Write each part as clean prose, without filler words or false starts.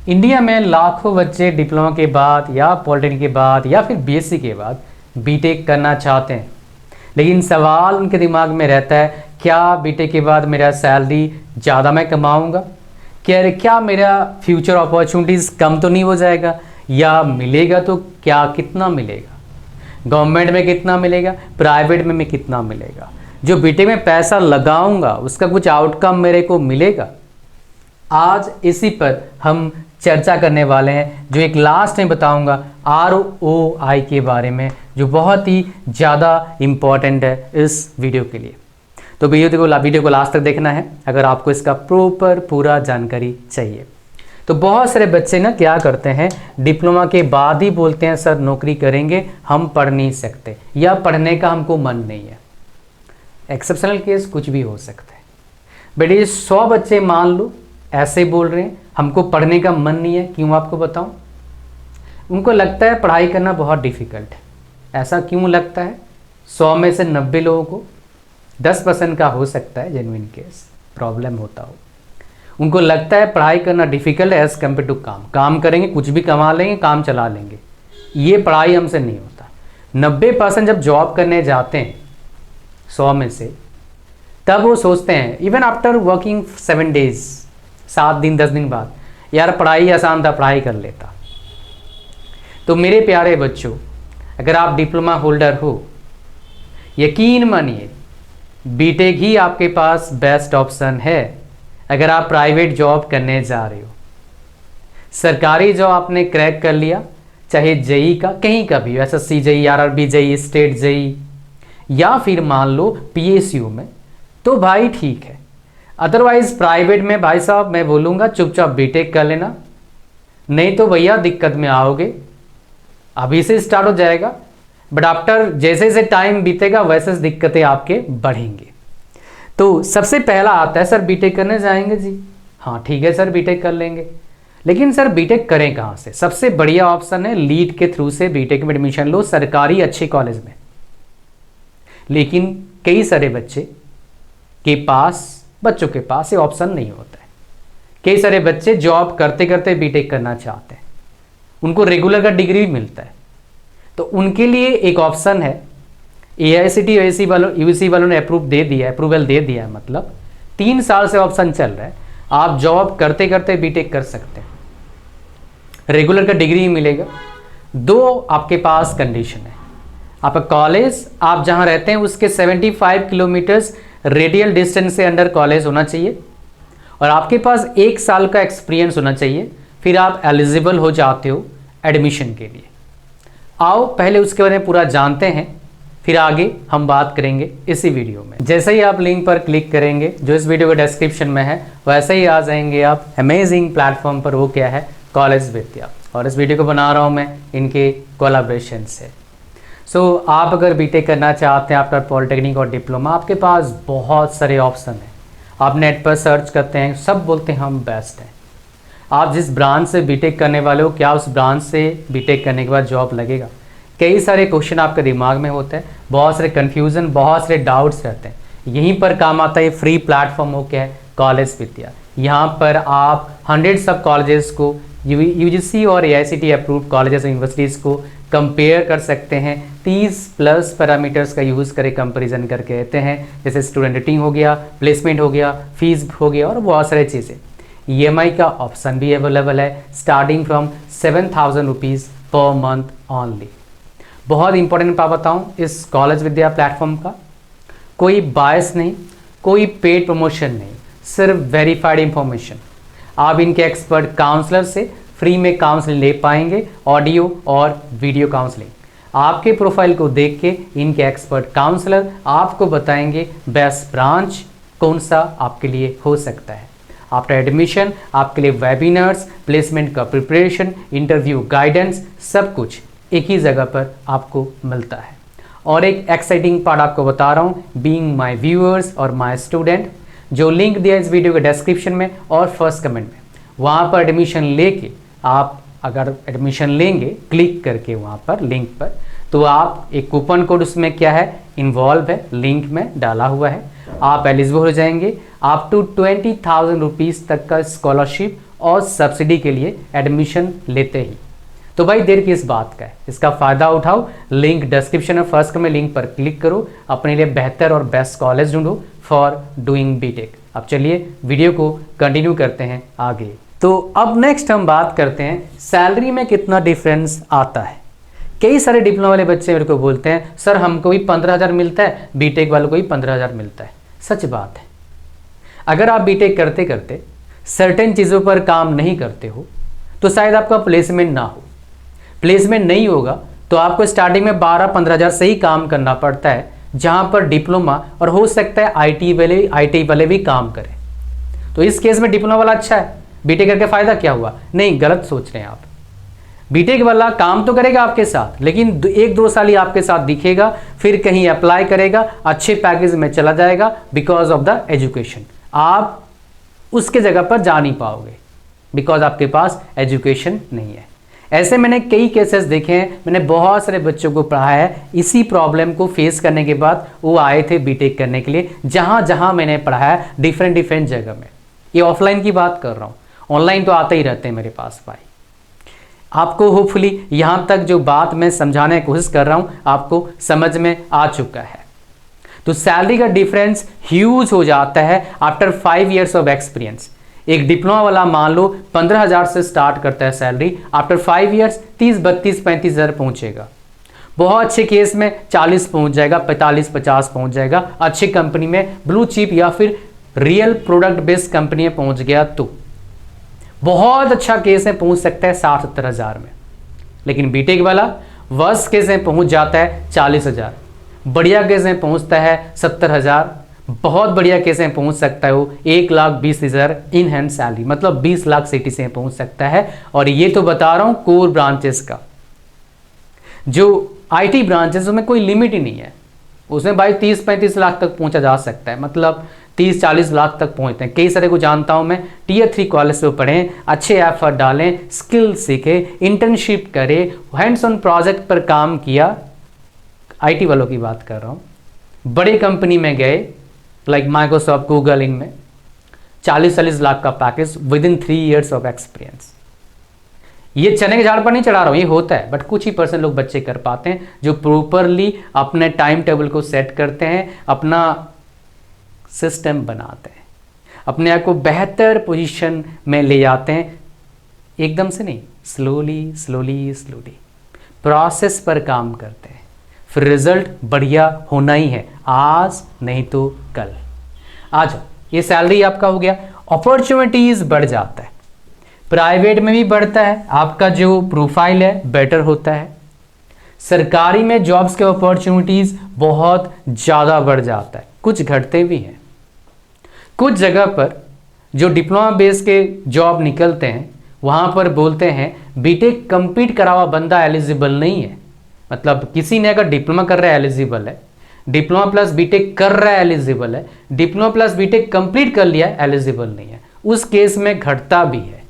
India में लाखों बच्चे डिप्लोमा के बाद या पॉलिटेक्निक के बाद या फिर बीएससी के बाद बीटेक करना चाहते हैं, लेकिन सवाल उनके दिमाग में रहता है, क्या बीटेक के बाद मेरा सैलरी ज़्यादा मैं कमाऊंगा? क्या मेरा फ्यूचर अपॉर्चुनिटीज़ कम तो नहीं हो जाएगा, या मिलेगा तो क्या कितना मिलेगा? गवर्नमेंट में कितना मिलेगा, प्राइवेट में कितना मिलेगा? जो बीटेक में पैसा लगाऊंगा उसका कुछ आउटकम मेरे को मिलेगा? आज इसी पर हम चर्चा करने वाले हैं, जो एक लास्ट में बताऊंगा ROI के बारे में, जो बहुत ही ज़्यादा इम्पॉर्टेंट है इस वीडियो के लिए। तो वीडियो को लास्ट तक देखना है अगर आपको इसका पूरा जानकारी चाहिए। तो बहुत सारे बच्चे ना क्या करते हैं, डिप्लोमा के बाद ही बोलते हैं सर नौकरी करेंगे, हम पढ़ नहीं सकते या पढ़ने का हमको मन नहीं है। एक्सेप्शनल केस कुछ भी हो सकता है, बट ये 100 बच्चे मान लो ऐसे बोल रहे हैं हमको पढ़ने का मन नहीं है। क्यों आपको बताऊं? उनको लगता है पढ़ाई करना बहुत डिफ़िकल्ट है। ऐसा क्यों लगता है? 100 में से 90 लोगों को 10% का हो सकता है जेन्युइन केस प्रॉब्लम होता हो। उनको लगता है पढ़ाई करना डिफ़िकल्ट है एज़ कम्पेयर टू काम करेंगे, कुछ भी कमा लेंगे, काम चला लेंगे, ये पढ़ाई हमसे नहीं होता। 90% जब जॉब करने जाते हैं 100 में से, तब वो सोचते हैं इवन आफ्टर वर्किंग 7 डेज, 7 दिन 10 दिन बाद, यार पढ़ाई आसान था, पढ़ाई कर लेता। तो मेरे प्यारे बच्चों, अगर आप डिप्लोमा होल्डर हो, यकीन मानिए बीटेक ही आपके पास बेस्ट ऑप्शन है। अगर आप प्राइवेट जॉब करने जा रहे हो, सरकारी जॉब आपने क्रैक कर लिया, चाहे जेई का कहीं का भी, SSC JE, RRB JE, state JE, या फिर मान लो PSU में, तो भाई ठीक है। अदरवाइज प्राइवेट में भाई साहब मैं बोलूँगा चुपचाप बीटेक कर लेना, नहीं तो भैया दिक्कत में आओगे। अभी से स्टार्ट हो जाएगा, बट आफ्टर जैसे जैसे टाइम बीतेगा वैसे दिक्कतें आपके बढ़ेंगे। तो सबसे पहला आता है, सर बीटेक करने जाएंगे जी, हाँ ठीक है सर बीटेक कर लेंगे, लेकिन सर बीटेक करें कहाँ से? सबसे बढ़िया ऑप्शन है लीड के थ्रू से बीटेक में एडमिशन लो, सरकारी अच्छे कॉलेज में। लेकिन कई सारे बच्चों के पास ये ऑप्शन नहीं होता है। कई सारे बच्चे जॉब करते करते बीटेक करना चाहते हैं, उनको रेगुलर का डिग्री भी मिलता है, तो उनके लिए एक ऑप्शन है। AICTE UC वालों ने अप्रूवल दे दिया है, मतलब 3 साल से ऑप्शन चल रहा है, आप जॉब करते करते बीटेक कर सकते हैं, रेगुलर का डिग्री मिलेगा। 2 आपके पास कंडीशन है, आपका कॉलेज आप जहां रहते हैं उसके 75 किलोमीटर्स रेडियल डिस्टेंस से अंडर कॉलेज होना चाहिए, और आपके पास 1 साल का एक्सपीरियंस होना चाहिए, फिर आप एलिजिबल हो जाते हो एडमिशन के लिए। आओ पहले उसके बारे में पूरा जानते हैं, फिर आगे हम बात करेंगे इसी वीडियो में। जैसे ही आप लिंक पर क्लिक करेंगे जो इस वीडियो के डिस्क्रिप्शन में है, वैसे ही आ जाएंगे आप अमेजिंग प्लेटफॉर्म पर। वो क्या है? कॉलेज विद्या। और इस वीडियो को बना रहा हूँ मैं इनके कोलैबोरेशन से। आप अगर बीटेक करना चाहते हैं आफ्टर पॉलिटेक्निक और डिप्लोमा, आपके पास बहुत सारे ऑप्शन हैं। आप नेट पर सर्च करते हैं, सब बोलते हैं हम बेस्ट हैं। आप जिस ब्रांच से बीटेक करने वाले हो, क्या उस ब्रांच से बीटेक करने के बाद जॉब लगेगा? कई सारे क्वेश्चन आपके दिमाग में होते हैं, बहुत सारे कन्फ्यूज़न, बहुत सारे डाउट्स रहते हैं। यहीं पर काम आता है फ्री प्लेटफॉर्म हो क्या है? कॉलेज विद्या। यहाँ पर आप 100 सब कॉलेजेस को, UGC और AICTE अप्रूव्ड कॉलेजेस और यूनिवर्सिटीज़ को कंपेयर कर सकते हैं। 30+ पैरामीटर्स का यूज़ करके कंपैरिजन करके कहते हैं, जैसे स्टूडेंट रेटिंग हो गया, प्लेसमेंट हो गया, फीस हो गया, और बहुत सारी चीज़ें। EMI का ऑप्शन भी अवेलेबल है, starting from 7,000 rupees per month only. बहुत इंपॉर्टेंट बात बताऊँ इस कॉलेज विद्या प्लेटफॉर्म का, कोई बायस नहीं, कोई पेड प्रमोशन नहीं, सिर्फ वेरीफाइड इंफॉर्मेशन। आप इनके एक्सपर्ट काउंसलर से फ्री में काउंसलिंग ले पाएंगे, ऑडियो और वीडियो काउंसलिंग। आपके प्रोफाइल को देख के इनके एक्सपर्ट काउंसलर आपको बताएंगे बेस्ट ब्रांच कौन सा आपके लिए हो सकता है। आफ्टर एडमिशन आपके लिए वेबिनार्स, प्लेसमेंट का प्रिपरेशन, इंटरव्यू गाइडेंस, सब कुछ एक ही जगह पर आपको मिलता है। और एक एक्साइटिंग पार्ट आपको बता रहा हूँ, बीइंग माय व्यूअर्स और माय स्टूडेंट, जो लिंक दिया इस वीडियो के डिस्क्रिप्शन में और फर्स्ट कमेंट में, वहाँ पर एडमिशन लेके आप अगर एडमिशन लेंगे क्लिक करके वहाँ पर लिंक पर, तो आप एक कूपन कोड उसमें क्या है इन्वॉल्व है, लिंक में डाला हुआ है, आप एलिजिबल हो जाएंगे। आप टू 20,000 रुपीज़ तक का स्कॉलरशिप और सब्सिडी के लिए एडमिशन लेते ही। तो भाई देर किस बात का है, इसका फ़ायदा उठाओ। लिंक डिस्क्रिप्शन में फर्स्ट में लिंक पर क्लिक करो, अपने लिए बेहतर और बेस्ट कॉलेज ढूंढो फॉर डूइंग बीटेक। अब चलिए वीडियो को कंटिन्यू करते हैं आगे। तो अब नेक्स्ट हम बात करते हैं सैलरी में कितना डिफरेंस आता है। कई सारे डिप्लोमा वाले बच्चे मेरे को बोलते हैं सर हमको भी 15,000 मिलता है, बीटेक वालों को भी 15,000 मिलता है। सच बात है, अगर आप बीटेक करते करते सर्टेन चीज़ों पर काम नहीं करते हो तो शायद आपका प्लेसमेंट ना हो। प्लेसमेंट नहीं होगा तो आपको स्टार्टिंग में 12-15,000 से ही काम करना पड़ता है, जहाँ पर डिप्लोमा और हो सकता है आईटी वाले भी काम करें। तो इस केस में डिप्लोमा वाला अच्छा है, बीटेक करके फ़ायदा क्या हुआ? नहीं, गलत सोच रहे हैं आप। बीटेक वाला काम तो करेगा आपके साथ, लेकिन 1-2 साल ही आपके साथ दिखेगा, फिर कहीं अप्लाई करेगा, अच्छे पैकेज में चला जाएगा बिकॉज ऑफ द एजुकेशन। आप उसके जगह पर जा नहीं पाओगे बिकॉज आपके पास एजुकेशन नहीं है। ऐसे मैंने कई केसेस देखे हैं, मैंने बहुत सारे बच्चों को पढ़ाया है, इसी प्रॉब्लम को फेस करने के बाद वो आए थे बीटेक करने के लिए। जहाँ जहाँ मैंने पढ़ाया डिफरेंट जगह में, ये ऑफलाइन की बात कर रहा हूँ, ऑनलाइन तो आते ही रहते हैं मेरे पास भाई। आपको होपफुली यहाँ तक जो बात मैं समझाने की कोशिश कर रहा हूँ आपको समझ में आ चुका है। तो सैलरी का डिफरेंस ह्यूज हो जाता है आफ्टर 5 years ऑफ एक्सपीरियंस। एक डिप्लोमा वाला मान लो 15,000 से स्टार्ट करता है सैलरी, आफ्टर 5 years 30, 32, 35,000 पहुँचेगा। बहुत अच्छे केस में 40 पहुँच जाएगा, 45, 50 पहुँच जाएगा। अच्छी कंपनी में ब्लू चिप या फिर रियल प्रोडक्ट बेस्ड कंपनी में पहुँच गया तो बहुत अच्छा केस में पहुँच सकता है 60-70 हज़ार में। लेकिन बीटेक वाला वर्स्ट केस में पहुँच जाता है 40,000, बढ़िया केस में पहुँचता है 70,000, बहुत बढ़िया केस में पहुंच सकता है वो 1,20,000 इन हैंड सैलरी, मतलब 20 लाख सिटी से पहुंच सकता है। और ये तो बता रहा हूं कोर ब्रांचेस का। जो आईटी ब्रांचेस में कोई लिमिट ही नहीं है, उसमें भाई 30-35 लाख तक पहुंचा जा सकता है, मतलब 30-40 लाख तक पहुंचते हैं। कई सारे को जानता हूं मैं, Tier 3 कॉलेज से पढ़ें, अच्छे एफर्ट डालें, स्किल सीखे, इंटर्नशिप करें, हैंड्स ऑन प्रोजेक्ट पर काम किया। आईटी वालों की बात कर रहा हूँ, बड़े कंपनी में गए लाइक माइक्रोसॉफ्ट, गूगल, इनमें 40-40 लाख का package with in 3 years of experience. ये चने के झाड़ पर नहीं चढ़ा रहा हूँ, ये होता है, बट कुछ ही % लोग बच्चे कर पाते हैं जो प्रॉपरली अपने टाइम टेबल को सेट करते हैं, अपना सिस्टम बनाते हैं, अपने आप को बेहतर पोजीशन में ले जाते हैं। एकदम से नहीं, स्लोली प्रोसेस पर काम करते हैं, फिर रिजल्ट बढ़िया होना ही है, आज नहीं तो कल। आ जाओ, ये सैलरी आपका हो गया। अपॉर्चुनिटीज बढ़ जाता है, प्राइवेट में भी बढ़ता है, आपका जो प्रोफाइल है बेटर होता है। सरकारी में जॉब्स के अपॉर्चुनिटीज बहुत ज़्यादा बढ़ जाता है, कुछ घटते भी हैं। कुछ जगह पर जो डिप्लोमा बेस के जॉब निकलते हैं वहाँ पर बोलते हैं बीटेक कंप्लीट करा हुआ बंदा एलिजिबल नहीं है। मतलब किसी ने अगर डिप्लोमा कर रहा है एलिजिबल है, डिप्लोमा प्लस बीटेक कर रहा है एलिजिबल है, डिप्लोमा प्लस बीटेक कंप्लीट कर लिया एलिजिबल नहीं है। उस केस में घटता भी है।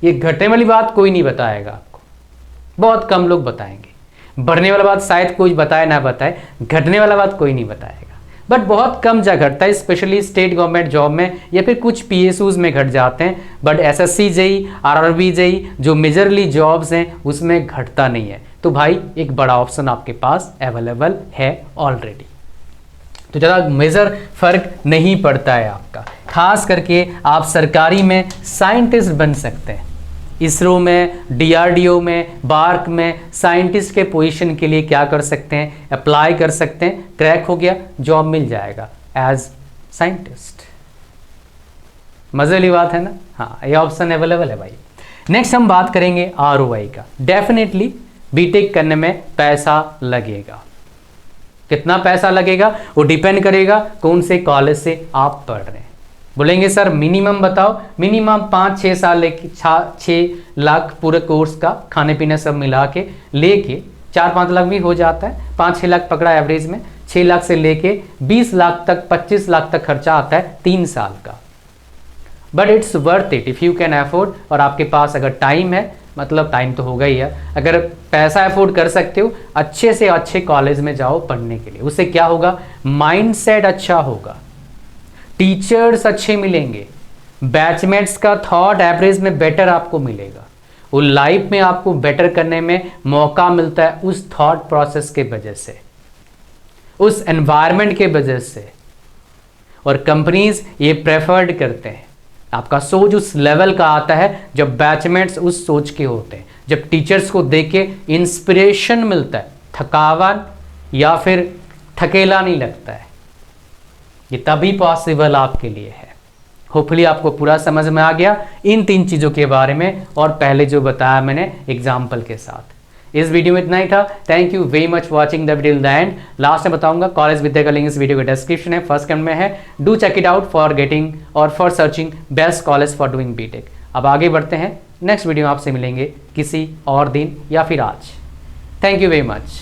ये घटने वाली बात कोई नहीं बताएगा आपको, बहुत कम लोग बताएंगे। बढ़ने वाला बात शायद कोई बताए ना बताए, घटने वाला बात कोई नहीं बताएगा, बट बहुत कम जगह घटता है, स्पेशली स्टेट गवर्नमेंट जॉब में या फिर कुछ PSUs में घट जाते हैं। But SSC JEE, RRB JEE जो मेजरली जॉब्स हैं उसमें घटता नहीं है। तो भाई एक बड़ा ऑप्शन आपके पास अवेलेबल है ऑलरेडी, तो ज़्यादा मेजर फर्क नहीं पड़ता है आपका। खास करके आप सरकारी में साइंटिस्ट बन सकते हैं, इसरो में, DRDO में, बार्क में साइंटिस्ट के पोजीशन के लिए क्या कर सकते हैं, अप्लाई कर सकते हैं, क्रैक हो गया जॉब मिल जाएगा एज साइंटिस्ट। मजे वाली बात है ना। हाँ, ये ऑप्शन अवेलेबल है भाई। नेक्स्ट हम बात करेंगे ROI का। डेफिनेटली बीटेक करने में पैसा लगेगा। कितना पैसा लगेगा वो डिपेंड करेगा कौन से कॉलेज से आप पढ़ रहे हैं। बोलेंगे सर मिनिमम बताओ, मिनिमम 5-6 साल लेके 6 लाख पूरे कोर्स का खाने पीने सब मिला के लेके 4-5 लाख भी हो जाता है, 5-6 लाख पकड़ा एवरेज में, 6 लाख से लेके 20 लाख तक 25 लाख तक खर्चा आता है 3 साल का। But it's worth it if you can afford, और आपके पास अगर टाइम है, मतलब टाइम तो होगा ही है, अगर पैसा अफोर्ड कर सकते हो अच्छे से अच्छे कॉलेज में जाओ पढ़ने के लिए। उससे क्या होगा, माइंडसेट अच्छा होगा, टीचर्स अच्छे मिलेंगे, बैचमेट्स का थॉट एवरेज में बेटर आपको मिलेगा, वो लाइफ में आपको बेटर करने में मौका मिलता है उस थॉट प्रोसेस के वजह से, उस एनवायरनमेंट के वजह से। और कंपनीज ये प्रेफर्ड करते हैं, आपका सोच उस लेवल का आता है जब बैचमेट्स उस सोच के होते हैं, जब टीचर्स को देख के इंस्पिरेशन मिलता है, थकावन या फिर थकेला नहीं लगता है। ये तभी पॉसिबल आपके लिए है। होपफुली आपको पूरा समझ में आ गया इन 3 चीज़ों के बारे में, और पहले जो बताया मैंने एग्जाम्पल के साथ। इस वीडियो में इतना ही था। Thank you very much watching the video the end. Last में बताऊंगा कॉलेज विद्या का लिंक इस वीडियो के डिस्क्रिप्शन है, फर्स्ट कमेंट में है। Do check it out for getting और for searching best college for doing BTech. अब आगे बढ़ते हैं, नेक्स्ट वीडियो आपसे मिलेंगे किसी और दिन या फिर आज। Thank you very much.